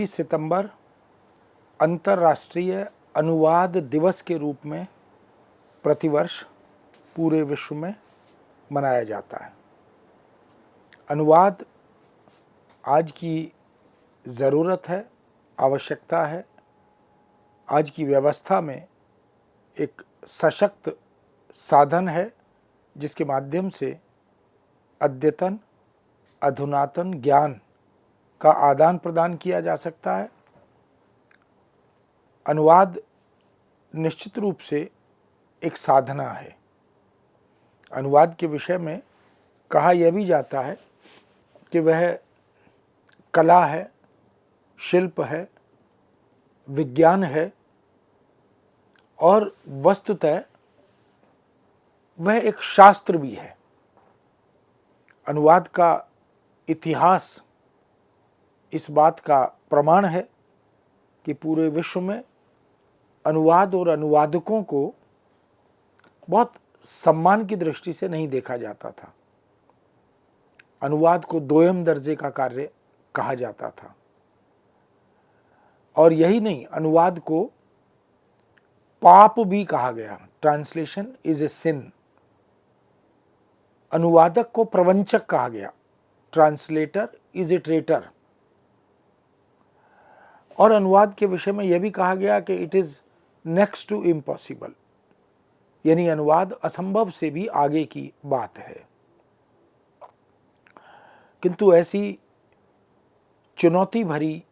26 सितंबर अंतर्राष्ट्रीय अनुवाद दिवस के रूप में प्रतिवर्ष पूरे विश्व में मनाया जाता है। अनुवाद आज की ज़रूरत है, आवश्यकता है। आज की व्यवस्था में एक सशक्त साधन है जिसके माध्यम से अद्यतन अधुनातन ज्ञान का आदान प्रदान किया जा सकता है। अनुवाद निश्चित रूप से एक साधना है। अनुवाद के विषय में कहा यह भी जाता है कि वह कला है, शिल्प है, विज्ञान है और वस्तुतः वह एक शास्त्र भी है। अनुवाद का इतिहास इस बात का प्रमाण है कि पूरे विश्व में अनुवाद और अनुवादकों को बहुत सम्मान की दृष्टि से नहीं देखा जाता था। अनुवाद को दोयम दर्जे का कार्य कहा जाता था। और यही नहीं, अनुवाद को पाप भी कहा गया। ट्रांसलेशन इज ए सिन। अनुवादक को प्रवंचक कहा गया। Translator is a traitor. और अनुवाद के विषय में यह भी कहा गया कि it is next to impossible, यानी अनुवाद असंभव से भी आगे की बात है। किंतु ऐसी चुनौती भरी,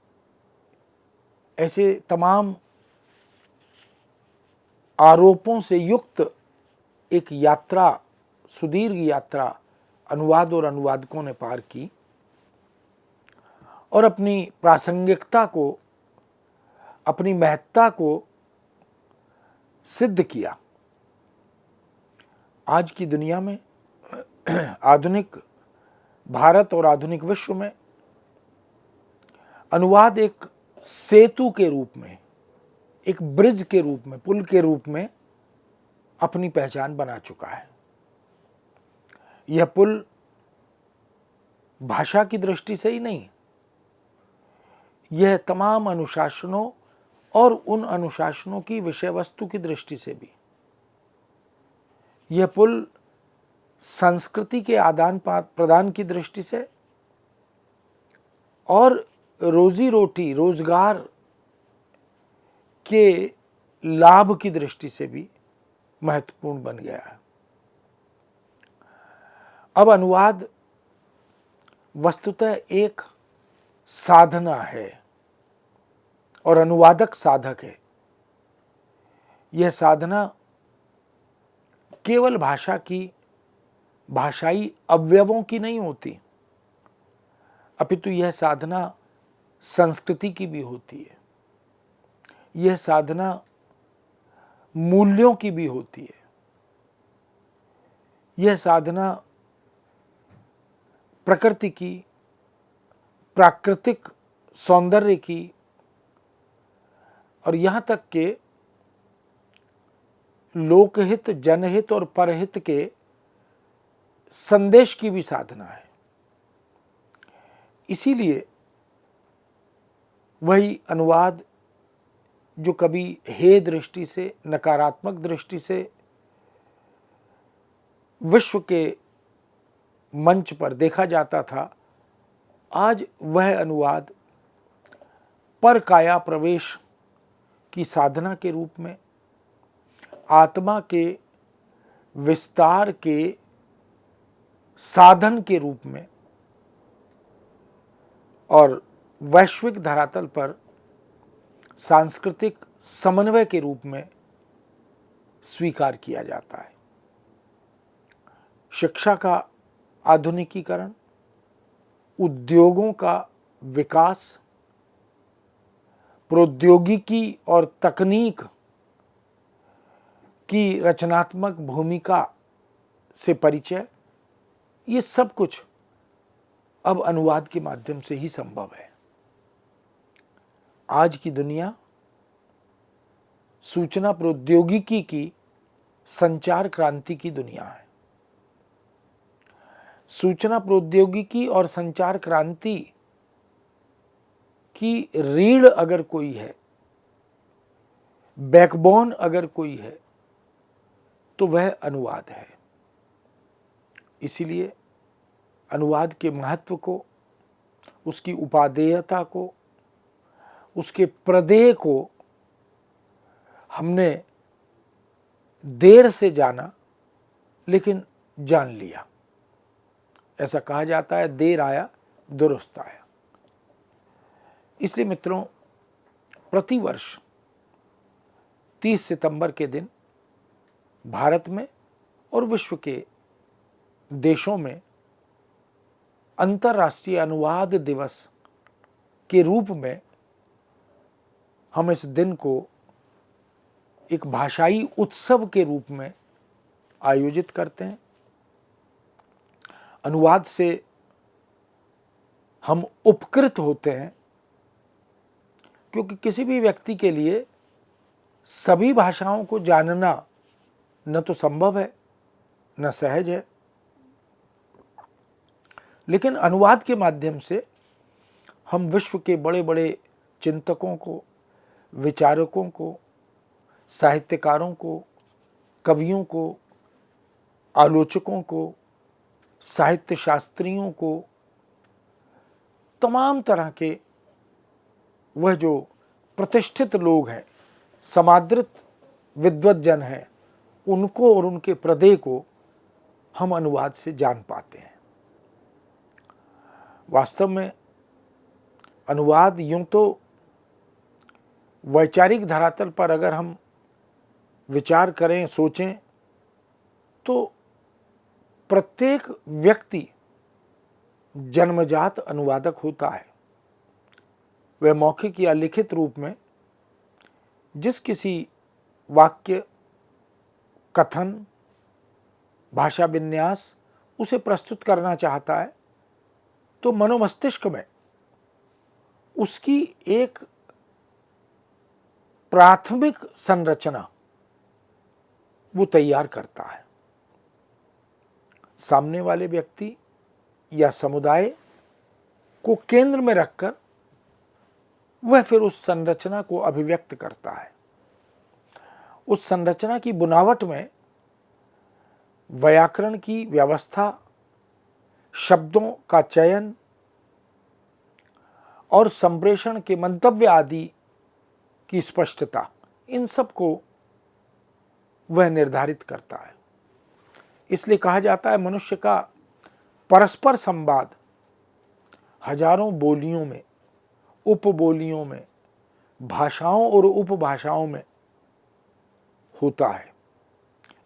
ऐसे तमाम आरोपों से युक्त एक यात्रा, सुदीर्घ यात्रा अनुवाद और अनुवादकों ने पार की और अपनी प्रासंगिकता को, अपनी महत्ता को सिद्ध किया। आज की दुनिया में, आधुनिक भारत और आधुनिक विश्व में अनुवाद एक सेतु के रूप में, एक ब्रिज के रूप में, पुल के रूप में अपनी पहचान बना चुका है। यह पुल भाषा की दृष्टि से ही नहीं, यह तमाम अनुशासनों और उन अनुशासनों की विषय वस्तु की दृष्टि से भी, यह पुल संस्कृति के आदान प्रदान की दृष्टि से और रोजी रोटी, रोजगार के लाभ की दृष्टि से भी महत्वपूर्ण बन गया है। अब अनुवाद वस्तुतः एक साधना है और अनुवादक साधक है। यह साधना केवल भाषा की, भाषाई अवयवों की नहीं होती, अपितु यह साधना संस्कृति की भी होती है। यह साधना मूल्यों की भी होती है। यह साधना प्रकृति की, प्राकृतिक सौंदर्य की और यहाँ तक के लोकहित, जनहित और परहित के संदेश की भी साधना है। इसीलिए वही अनुवाद जो कभी हे दृष्टि से, नकारात्मक दृष्टि से विश्व के मंच पर देखा जाता था, आज वह अनुवाद पर काया प्रवेश की साधना के रूप में, आत्मा के विस्तार के साधन के रूप में और वैश्विक धरातल पर सांस्कृतिक समन्वय के रूप में स्वीकार किया जाता है। शिक्षा का आधुनिकीकरण, उद्योगों का विकास, प्रौद्योगिकी और तकनीक की रचनात्मक भूमिका से परिचय, ये सब कुछ अब अनुवाद के माध्यम से ही संभव है। आज की दुनिया सूचना प्रौद्योगिकी की संचार क्रांति की दुनिया है। सूचना प्रौद्योगिकी और संचार क्रांति कि रीढ़ अगर कोई है, बैकबोन अगर कोई है, तो वह अनुवाद है। इसीलिए अनुवाद के महत्व को, उसकी उपादेयता को, उसके प्रदेय को हमने देर से जाना, लेकिन जान लिया। ऐसा कहा जाता है, देर आया दुरुस्त आया। इसलिए मित्रों, प्रतिवर्ष 30 सितंबर के दिन भारत में और विश्व के देशों में अंतर्राष्ट्रीय अनुवाद दिवस के रूप में हम इस दिन को एक भाषाई उत्सव के रूप में आयोजित करते हैं। अनुवाद से हम उपकृत होते हैं, क्योंकि किसी भी व्यक्ति के लिए सभी भाषाओं को जानना न तो संभव है, न सहज है। लेकिन अनुवाद के माध्यम से हम विश्व के बड़े बड़े चिंतकों को, विचारकों को, साहित्यकारों को, कवियों को, आलोचकों को, साहित्य शास्त्रियों को, तमाम तरह के वह जो प्रतिष्ठित लोग हैं, समादृत विद्वज्जन हैं, उनको और उनके प्रदेय को हम अनुवाद से जान पाते हैं। वास्तव में अनुवाद यूं तो वैचारिक धरातल पर अगर हम विचार करें, सोचें, तो प्रत्येक व्यक्ति जन्मजात अनुवादक होता है। वह मौखिक या लिखित रूप में जिस किसी वाक्य, कथन, भाषा विन्यास उसे प्रस्तुत करना चाहता है, तो मनोमस्तिष्क में उसकी एक प्राथमिक संरचना वो तैयार करता है। सामने वाले व्यक्ति या समुदाय को केंद्र में रखकर वह फिर उस संरचना को अभिव्यक्त करता है। उस संरचना की बुनावट में व्याकरण की व्यवस्था, शब्दों का चयन और संप्रेषण के मंतव्य आदि की स्पष्टता, इन सब को वह निर्धारित करता है। इसलिए कहा जाता है, मनुष्य का परस्पर संवाद हजारों बोलियों में, उपबोलियों में, भाषाओं और उपभाषाओं में होता है।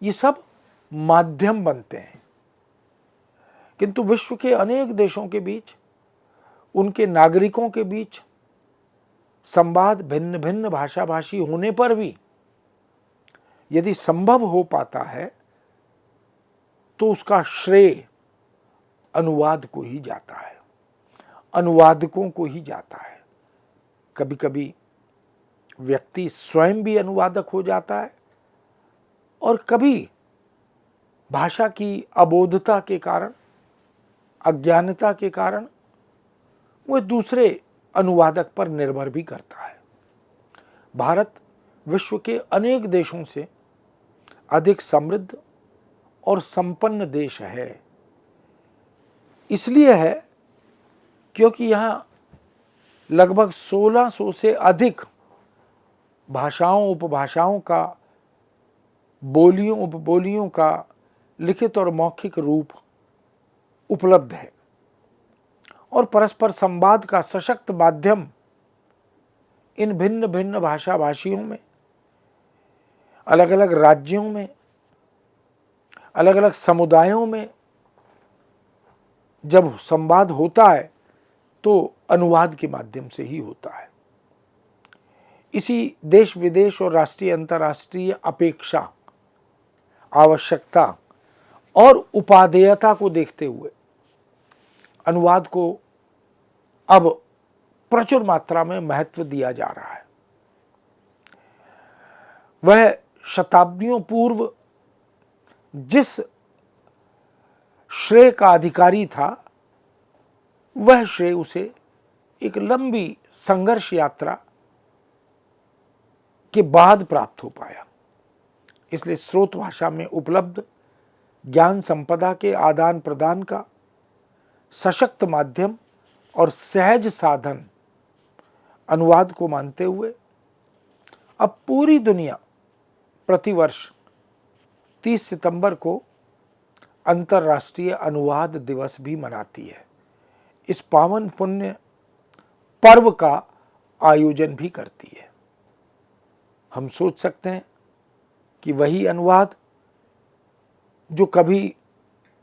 ये सब माध्यम बनते हैं, किंतु विश्व के अनेक देशों के बीच, उनके नागरिकों के बीच संवाद भिन्न भिन्न भाषाभाषी होने पर भी यदि संभव हो पाता है, तो उसका श्रेय अनुवाद को ही जाता है, अनुवादकों को ही जाता है। कभी कभी व्यक्ति स्वयं भी अनुवादक हो जाता है, और कभी भाषा की अबोधता के कारण, अज्ञानता के कारण वह दूसरे अनुवादक पर निर्भर भी करता है। भारत विश्व के अनेक देशों से अधिक समृद्ध और संपन्न देश है। इसलिए है क्योंकि यहाँ लगभग 1600 से अधिक भाषाओं, उपभाषाओं का, बोलियों, उपबोलियों का लिखित और मौखिक रूप उपलब्ध है, और परस्पर संवाद का सशक्त माध्यम इन भिन्न भिन्न भाषाभाषियों में, अलग अलग राज्यों में, अलग अलग समुदायों में जब संवाद होता है, तो अनुवाद के माध्यम से ही होता है। इसी देश विदेश और राष्ट्रीय अंतर्राष्ट्रीय अपेक्षा, आवश्यकता और उपादेयता को देखते हुए अनुवाद को अब प्रचुर मात्रा में महत्व दिया जा रहा है। वह शताब्दियों पूर्व जिस श्रेय का अधिकारी था, वह श्रेय उसे एक लंबी संघर्ष यात्रा के बाद प्राप्त हो पाया। इसलिए स्रोत भाषा में उपलब्ध ज्ञान संपदा के आदान प्रदान का सशक्त माध्यम और सहज साधन अनुवाद को मानते हुए अब पूरी दुनिया प्रतिवर्ष 30 सितंबर को अंतर्राष्ट्रीय अनुवाद दिवस भी मनाती है। इस पावन पुण्य पर्व का आयोजन भी करती है। हम सोच सकते हैं कि वही अनुवाद जो कभी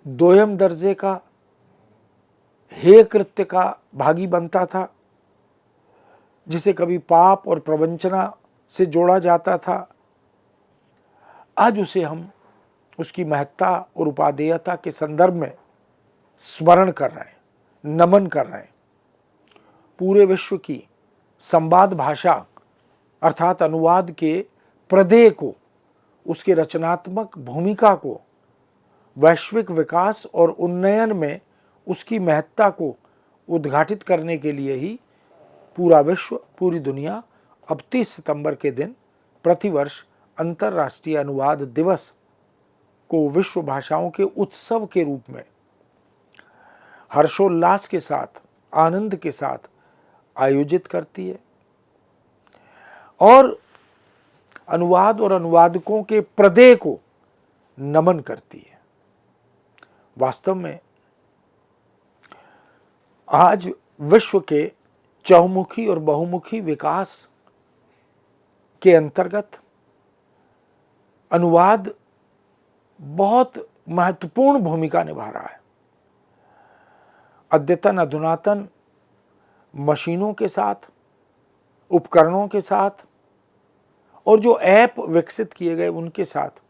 दोयम दर्जे का हेय कृत्य का भागी बनता था, जिसे कभी पाप और प्रवंचना से जोड़ा जाता था, आज उसे हम उसकी महत्ता और उपादेयता के संदर्भ में स्मरण कर रहे हैं, नमन कर रहे हैं। पूरे विश्व की संवाद भाषा अर्थात अनुवाद के प्रदेय को, उसके रचनात्मक भूमिका को, वैश्विक विकास और उन्नयन में उसकी महत्ता को उद्घाटित करने के लिए ही पूरा विश्व, पूरी दुनिया अब 30 सितंबर के दिन प्रतिवर्ष अंतर्राष्ट्रीय अनुवाद दिवस को विश्व भाषाओं के उत्सव के रूप में हर्षोल्लास के साथ, आनंद के साथ आयोजित करती है और अनुवाद और अनुवादकों के प्रदेय को नमन करती है। वास्तव में आज विश्व के चहुमुखी और बहुमुखी विकास के अंतर्गत अनुवाद बहुत महत्वपूर्ण भूमिका निभा रहा है। अद्यतन अधुनातन मशीनों के साथ, उपकरणों के साथ और जो ऐप विकसित किए गए उनके साथ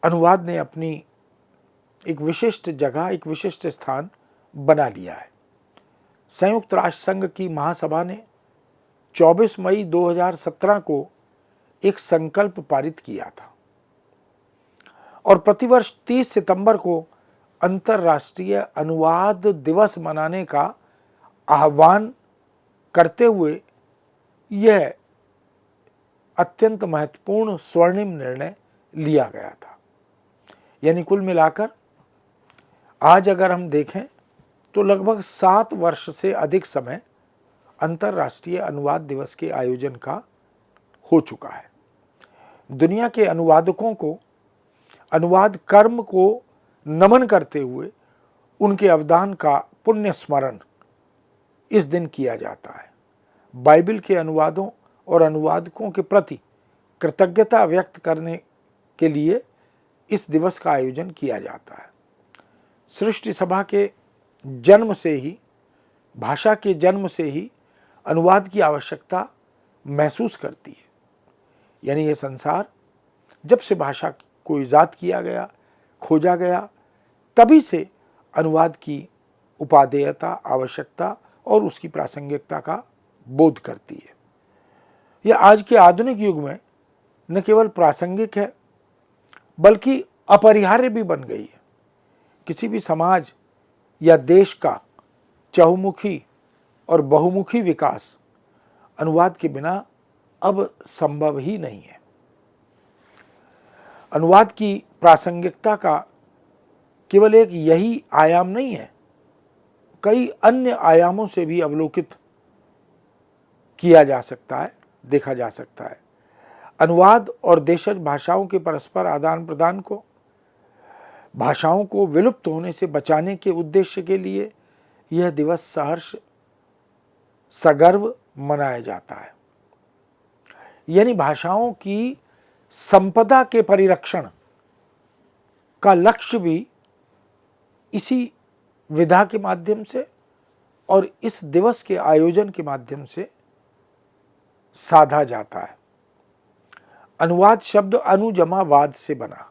अनुवाद ने अपनी एक विशिष्ट जगह, एक विशिष्ट स्थान बना लिया है। संयुक्त राष्ट्र संघ की महासभा ने 24 मई 2017 को एक संकल्प पारित किया था और प्रतिवर्ष 30 सितंबर को अंतर्राष्ट्रीय अनुवाद दिवस मनाने का आह्वान करते हुए यह अत्यंत महत्वपूर्ण स्वर्णिम निर्णय लिया गया था। यानी कुल मिलाकर आज अगर हम देखें तो लगभग 7 वर्ष से अधिक समय अंतर्राष्ट्रीय अनुवाद दिवस के आयोजन का हो चुका है। दुनिया के अनुवादकों को अनुवाद कर्म को नमन करते हुए उनके अवदान का पुण्य स्मरण इस दिन किया जाता है। बाइबल के अनुवादों और अनुवादकों के प्रति कृतज्ञता व्यक्त करने के लिए इस दिवस का आयोजन किया जाता है। सृष्टि सभा के जन्म से ही, भाषा के जन्म से ही अनुवाद की आवश्यकता महसूस करती है। यानी ये संसार जब से भाषा को ईजाद किया गया, खोजा गया, तभी से अनुवाद की उपादेयता, आवश्यकता और उसकी प्रासंगिकता का बोध करती है। यह आज के आधुनिक युग में न केवल प्रासंगिक है बल्कि अपरिहार्य भी बन गई है। किसी भी समाज या देश का चहुमुखी और बहुमुखी विकास अनुवाद के बिना अब संभव ही नहीं है। अनुवाद की प्रासंगिकता का केवल एक यही आयाम नहीं है, कई अन्य आयामों से भी अवलोकित किया जा सकता है, देखा जा सकता है। अनुवाद और देशज भाषाओं के परस्पर आदान प्रदान को, भाषाओं को विलुप्त होने से बचाने के उद्देश्य के लिए यह दिवस सहर्ष सगर्व मनाया जाता है। यानी भाषाओं की संपदा के परिरक्षण का लक्ष्य भी इसी विधा के माध्यम से और इस दिवस के आयोजन के माध्यम से साधा जाता है। अनुवाद शब्द अनु जमा वाद से बना।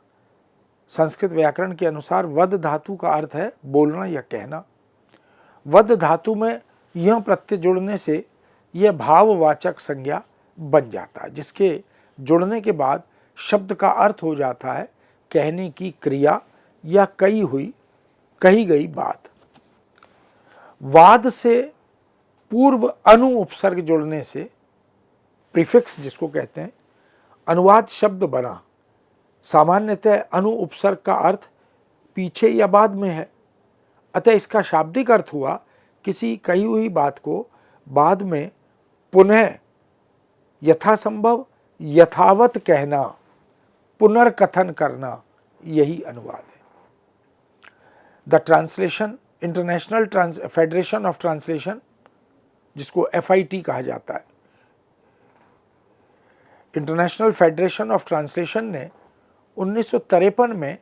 संस्कृत व्याकरण के अनुसार वद धातु का अर्थ है बोलना या कहना। वद धातु में यह प्रत्यय जुड़ने से यह भाववाचक संज्ञा बन जाता है, जिसके जुड़ने के बाद शब्द का अर्थ हो जाता है कहने की क्रिया या कही गई बात। वाद से पूर्व अनु उपसर्ग जुड़ने से, प्रीफिक्स जिसको कहते हैं, अनुवाद शब्द बना। सामान्यतः अनु उपसर्ग का अर्थ पीछे या बाद में है, अतः इसका शाब्दिक अर्थ हुआ किसी कही हुई बात को बाद में पुनः यथासंभव यथावत कहना, पुनर्कथन करना, यही अनुवाद है। The translation, international federation of translation, जिसको FIT कहा जाता है, इंटरनेशनल फेडरेशन ऑफ ट्रांसलेशन ने 1953 में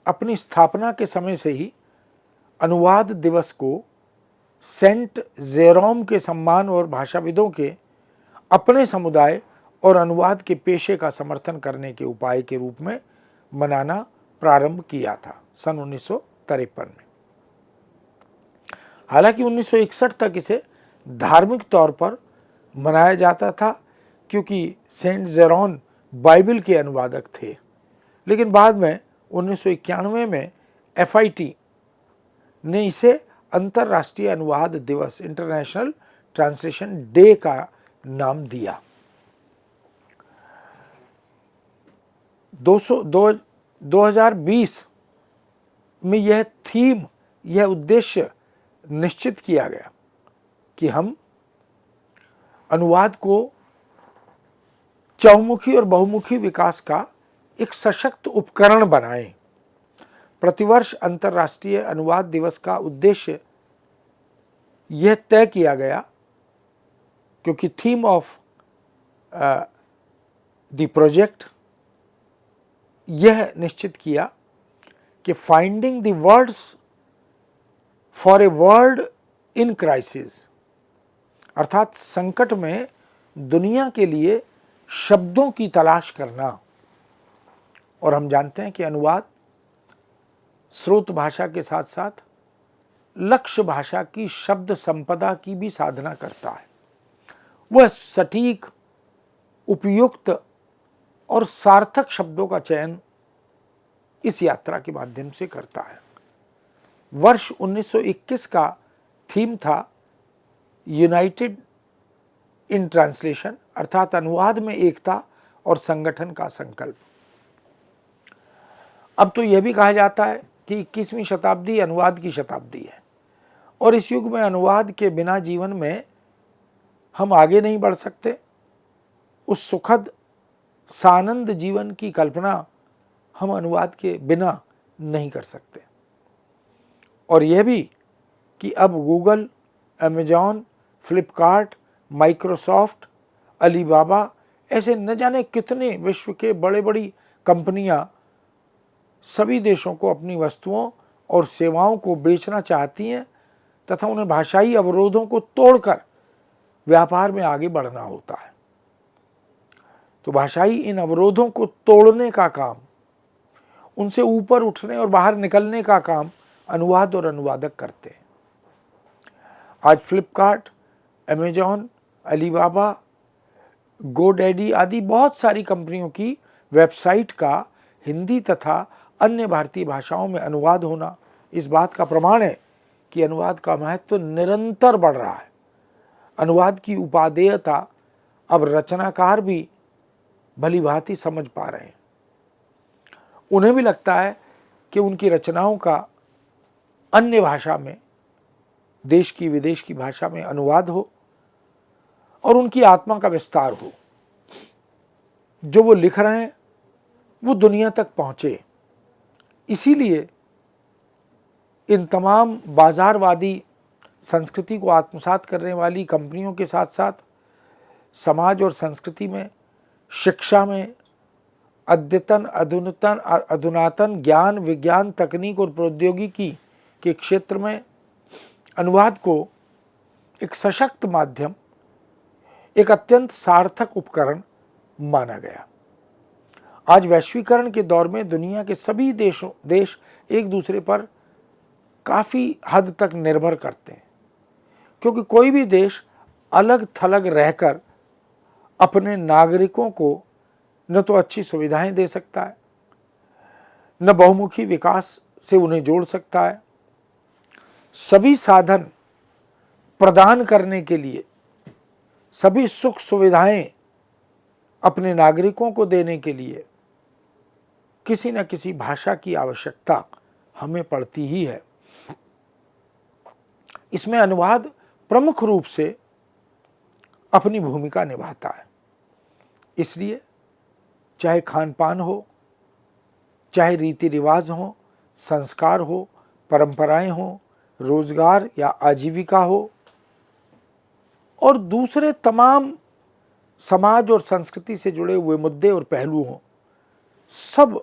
अपनी स्थापना के समय से ही अनुवाद दिवस को सेंट जेरोम के सम्मान और भाषाविदों के अपने समुदाय और अनुवाद के पेशे का समर्थन करने के उपाय के रूप में मनाना प्रारंभ किया था सन 1953 में। हालांकि 1961 तक इसे धार्मिक तौर पर मनाया जाता था क्योंकि सेंट जेरोन बाइबल के अनुवादक थे, लेकिन बाद में 1991 में FIT ने इसे अंतर्राष्ट्रीय अनुवाद दिवस, इंटरनेशनल ट्रांसलेशन डे का नाम दिया। 2020 में यह थीम, यह उद्देश्य निश्चित किया गया कि हम अनुवाद को चहुमुखी और बहुमुखी विकास का एक सशक्त उपकरण बनाएं। प्रतिवर्ष अंतर्राष्ट्रीय अनुवाद दिवस का उद्देश्य यह तय किया गया क्योंकि थीम ऑफ द प्रोजेक्ट यह निश्चित किया कि finding the words for a world in crisis, अर्थात संकट में दुनिया के लिए शब्दों की तलाश करना। और हम जानते हैं कि अनुवाद स्रोत भाषा के साथ साथ लक्ष्य भाषा की शब्द संपदा की भी साधना करता है। वह सटीक, उपयुक्त और सार्थक शब्दों का चयन इस यात्रा के माध्यम से करता है। वर्ष 1921 का थीम था यूनाइटेड इन ट्रांसलेशन, अर्थात अनुवाद में एकता और संगठन का संकल्प। अब तो यह भी कहा जाता है कि 21वीं शताब्दी अनुवाद की शताब्दी है और इस युग में अनुवाद के बिना जीवन में हम आगे नहीं बढ़ सकते। उस सुखद सानंद जीवन की कल्पना हम अनुवाद के बिना नहीं कर सकते। और यह भी कि अब Google, Amazon, Flipkart, Microsoft, Alibaba ऐसे न जाने कितने विश्व के बड़े बड़ी कंपनियां सभी देशों को अपनी वस्तुओं और सेवाओं को बेचना चाहती हैं तथा उन्हें भाषाई अवरोधों को तोड़कर व्यापार में आगे बढ़ना होता है। तो भाषाई इन अवरोधों को तोड़ने का काम, उनसे ऊपर उठने और बाहर निकलने का काम अनुवाद और अनुवादक करते हैं। आज फ्लिपकार्ट, अमेजॉन, अलीबाबा, गोडैडी आदि बहुत सारी कंपनियों की वेबसाइट का हिंदी तथा अन्य भारतीय भाषाओं में अनुवाद होना इस बात का प्रमाण है कि अनुवाद का महत्व निरंतर बढ़ रहा है। अनुवाद की उपादेयता अब रचनाकार भी भली भांति समझ पा रहे हैं। उन्हें भी लगता है कि उनकी रचनाओं का अन्य भाषा में, देश की विदेश की भाषा में अनुवाद हो और उनकी आत्मा का विस्तार हो। जो वो लिख रहे हैं वो दुनिया तक पहुंचे। इसीलिए इन तमाम बाजारवादी संस्कृति को आत्मसात करने वाली कंपनियों के साथ साथ समाज और संस्कृति में, शिक्षा में, अधुनातन ज्ञान, विज्ञान, तकनीक और प्रौद्योगिकी के क्षेत्र में अनुवाद को एक सशक्त माध्यम, एक अत्यंत सार्थक उपकरण माना गया। आज वैश्वीकरण के दौर में दुनिया के सभी देश एक दूसरे पर काफ़ी हद तक निर्भर करते हैं, क्योंकि कोई भी देश अलग थलग रहकर अपने नागरिकों को न तो अच्छी सुविधाएं दे सकता है, न बहुमुखी विकास से उन्हें जोड़ सकता है। सभी साधन प्रदान करने के लिए, सभी सुख सुविधाएं अपने नागरिकों को देने के लिए किसी न किसी भाषा की आवश्यकता हमें पड़ती ही है। इसमें अनुवाद प्रमुख रूप से अपनी भूमिका निभाता है। इसलिए चाहे खान पान हो, चाहे रीति रिवाज हो, संस्कार हो, परंपराएं हो, रोजगार या आजीविका हो, और दूसरे तमाम समाज और संस्कृति से जुड़े हुए मुद्दे और पहलू हों, सब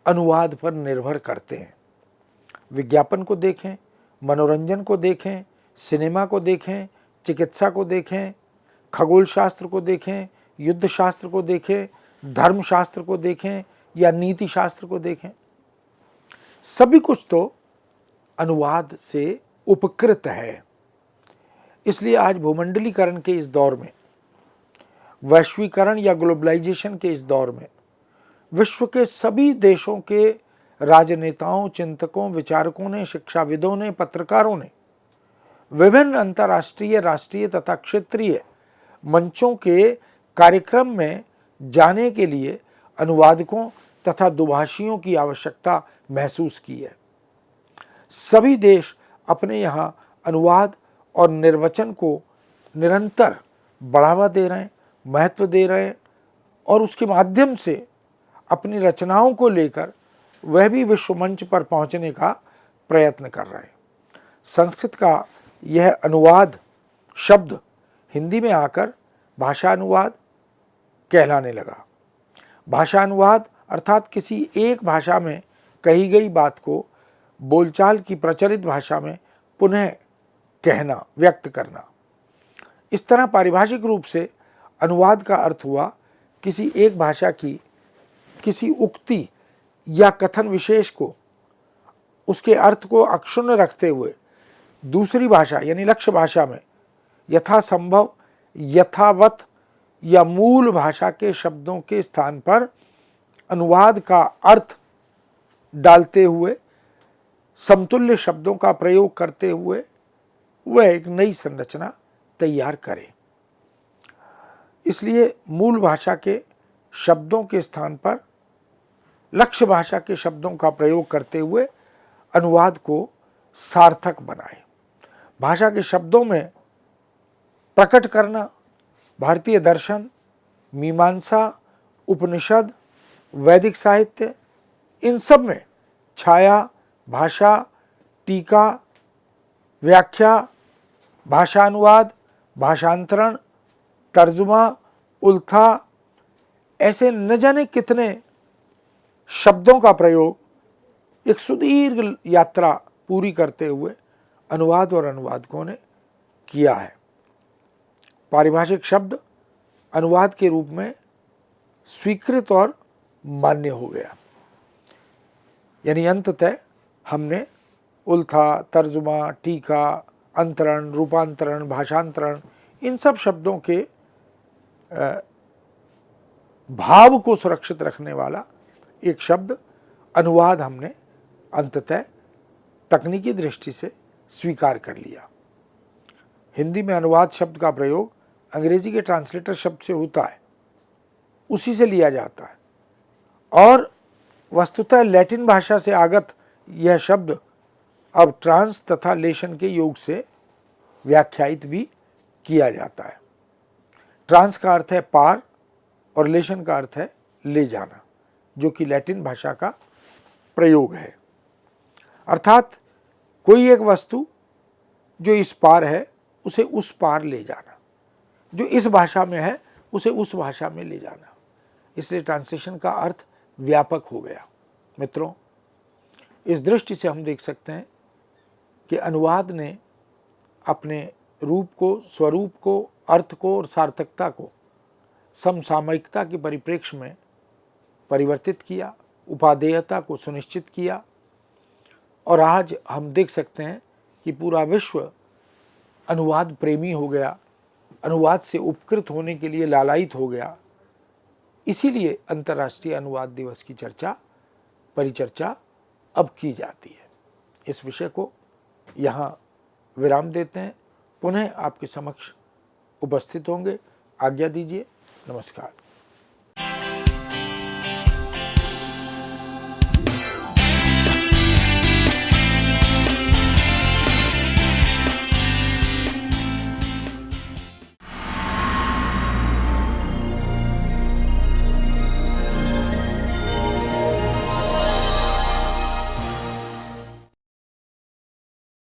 अनुवाद पर निर्भर करते हैं। विज्ञापन को देखें, मनोरंजन को देखें, सिनेमा को देखें, चिकित्सा को देखें, खगोल शास्त्र को देखें, युद्ध शास्त्र को देखें, धर्मशास्त्र को देखें या नीति शास्त्र को देखें, सभी कुछ तो अनुवाद से उपकृत है। इसलिए आज भूमंडलीकरण के इस दौर में, वैश्वीकरण या ग्लोबलाइजेशन के इस दौर में, विश्व के सभी देशों के राजनेताओं, चिंतकों, विचारकों ने, शिक्षाविदों ने, पत्रकारों ने विभिन्न अंतर्राष्ट्रीय, राष्ट्रीय तथा क्षेत्रीय मंचों के कार्यक्रम में जाने के लिए अनुवादकों तथा दुभाषियों की आवश्यकता महसूस की है। सभी देश अपने यहाँ अनुवाद और निर्वचन को निरंतर बढ़ावा दे रहे हैं, महत्व दे रहे हैं, और उसके माध्यम से अपनी रचनाओं को लेकर वह भी विश्व मंच पर पहुंचने का प्रयत्न कर रहे हैं। संस्कृत का यह अनुवाद शब्द हिंदी में आकर भाषा अनुवाद कहलाने लगा। भाषा अनुवाद अर्थात किसी एक भाषा में कही गई बात को बोलचाल की प्रचलित भाषा में पुनः कहना, व्यक्त करना। इस तरह पारिभाषिक रूप से अनुवाद का अर्थ हुआ किसी एक भाषा की किसी उक्ति या कथन विशेष को, उसके अर्थ को अक्षुण्ण रखते हुए दूसरी भाषा यानी लक्ष्य भाषा में यथासंभव, यथावत या मूल भाषा के शब्दों के स्थान पर अनुवाद का अर्थ डालते हुए, समतुल्य शब्दों का प्रयोग करते हुए वह एक नई संरचना तैयार करे। इसलिए मूल भाषा के शब्दों के स्थान पर लक्ष्य भाषा के शब्दों का प्रयोग करते हुए अनुवाद को सार्थक बनाए। भाषा के शब्दों में प्रकट करना भारतीय दर्शन, मीमांसा, उपनिषद, वैदिक साहित्य, इन सब में छाया, भाषा, टीका, व्याख्या, भाषा अनुवाद, भाषांतरण, तर्जुमा, उल्था, ऐसे न जाने कितने शब्दों का प्रयोग एक सुदीर्घ यात्रा पूरी करते हुए अनुवाद और अनुवादकों ने किया है। पारिभाषिक शब्द अनुवाद के रूप में स्वीकृत और मान्य हो गया। यानी अंततः हमने उल्था, तर्जुमा, टीका, अंतरण, रूपांतरण, भाषांतरण, इन सब शब्दों के भाव को सुरक्षित रखने वाला एक शब्द अनुवाद हमने अंततः तकनीकी दृष्टि से स्वीकार कर लिया। हिंदी में अनुवाद शब्द का प्रयोग अंग्रेजी के ट्रांसलेटर शब्द से होता है, उसी से लिया जाता है, और वस्तुतः लैटिन भाषा से आगत यह शब्द अब ट्रांस तथा लेशन के योग से व्याख्यायित भी किया जाता है। ट्रांस का अर्थ है पार और लेशन का अर्थ है ले जाना, जो कि लैटिन भाषा का प्रयोग है। अर्थात कोई एक वस्तु जो इस पार है उसे उस पार ले जाना, जो इस भाषा में है उसे उस भाषा में ले जाना। इसलिए ट्रांसलेशन का अर्थ व्यापक हो गया। मित्रों, इस दृष्टि से हम देख सकते हैं कि अनुवाद ने अपने रूप को, स्वरूप को, अर्थ को और सार्थकता को समसामयिकता के परिप्रेक्ष्य में परिवर्तित किया, उपादेयता को सुनिश्चित किया, और आज हम देख सकते हैं कि पूरा विश्व अनुवाद प्रेमी हो गया, अनुवाद से उपकृत होने के लिए लालायित हो गया। इसीलिए अंतर्राष्ट्रीय अनुवाद दिवस की परिचर्चा अब की जाती है। इस विषय को यहाँ विराम देते हैं पुनः आपके समक्ष उपस्थित होंगे। आज्ञा दीजिए। नमस्कार।